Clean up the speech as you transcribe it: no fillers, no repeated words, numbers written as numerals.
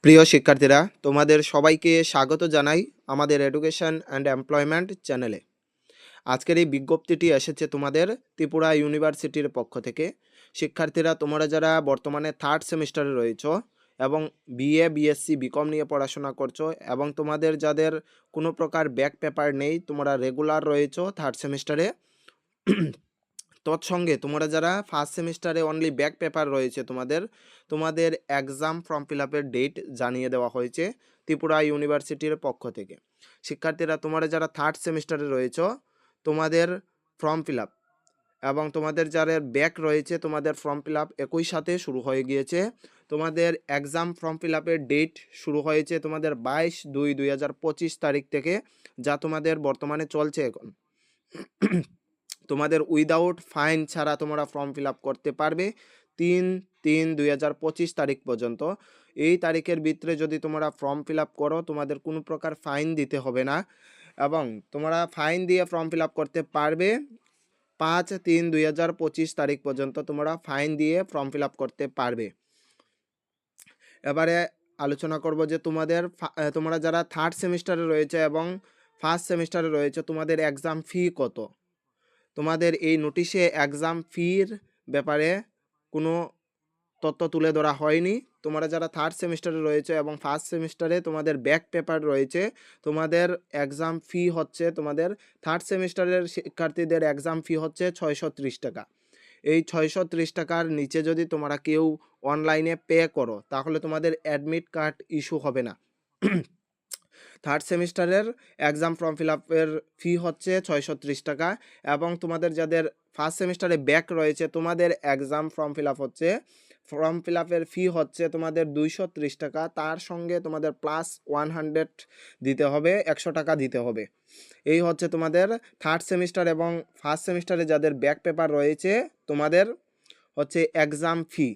প্রিয় শিক্ষার্থীরা, তোমাদের সবাইকে স্বাগত জানাই আমাদের এডুকেশন অ্যান্ড এমপ্লয়মেন্ট চ্যানেলে। আজকের এই বিজ্ঞপ্তিটি এসেছে তোমাদের ত্রিপুরা ইউনিভার্সিটির পক্ষ থেকে। শিক্ষার্থীরা, তোমরা যারা বর্তমানে থার্ড সেমিস্টারে রয়েছ এবং বিএ, বিএসসি, বিকম নিয়ে পড়াশোনা করছো এবং তোমাদের যাদের কোনো প্রকার ব্যাক পেপার নেই, তোমরা রেগুলার রয়েছ থার্ড সেমিস্টারে, তৎসঙ্গে তোমরা যারা ফার্স্ট সেমিস্টারে অনলি ব্যাক পেপার রয়েছে তোমাদের এক্সাম ফর্ম ফিল আপের ডেট জানিয়ে দেওয়া হয়েছে ত্রিপুরা ইউনিভার্সিটির পক্ষ থেকে। শিক্ষার্থীরা, তোমরা যারা থার্ড সেমিস্টারে রয়েছ তোমাদের ফর্ম ফিল আপ এবং তোমাদের যারা ব্যাক রয়েছে তোমাদের ফর্ম ফিল আপ একই সাথে শুরু হয়ে গিয়েছে। তোমাদের এক্সাম ফর্ম ফিল আপের ডেট শুরু হয়েছে তোমাদের 22/2/2025 তারিখ থেকে, যা তোমাদের বর্তমানে চলছে এখন। তোমাদের উইদাউট ফাইন ছাড়া তোমরা ফর্ম ফিল আপ করতে পারবে 3/3/2025 তারিখ পর্যন্ত। এই তারিখের ভিতরে যদি তোমরা ফর্ম ফিল আপ করো তোমাদের কোনো প্রকার ফাইন দিতে হবে না এবং তোমরা ফাইন দিয়ে ফর্ম ফিল আপ করতে পারবে 5/3/2025 তারিখ পর্যন্ত তোমরা ফাইন দিয়ে ফর্ম ফিল আপ করতে পারবে। এবারে আলোচনা করব যে তোমরা যারা থার্ড সেমিস্টারে রয়েছে এবং ফার্স্ট সেমিস্টারে রয়েছে তোমাদের এক্সাম ফি কত। তোমাদের এই নোটিশে এক্সাম ফির ব্যাপারে কোনো তথ্য তুলে ধরা হয়নি। তোমরা যারা থার্ড সেমিস্টারে রয়েছে এবং ফার্স্ট সেমিস্টারে তোমাদের ব্যাক পেপার রয়েছে তোমাদের এক্সাম ফি হচ্ছে, তোমাদের থার্ড সেমিস্টারের শিক্ষার্থীদের এক্সাম ফি হচ্ছে 630 টাকা। এই 630 টাকার নিচে যদি তোমরা কেউ অনলাইনে পে করো তাহলে তোমাদের অ্যাডমিট কার্ড ইস্যু হবে না। থার্ড সেমিস্টারের এক্সাম ফর্ম ফিল আপের ফি হচ্ছে 630 টাকা এবং তোমাদের যাদের ফার্স্ট সেমিস্টারে ব্যাক রয়েছে তোমাদের এক্সাম ফর্ম ফিল আপের ফি হচ্ছে তোমাদের 230 টাকা। তার সঙ্গে তোমাদের প্লাস 100 দিতে হবে, 100 টাকা দিতে হবে। এই হচ্ছে তোমাদের থার্ড সেমিস্টার এবং ফার্স্ট সেমিস্টারে যাদের ব্যাক পেপার রয়েছে তোমাদের হচ্ছে এক্সাম ফি।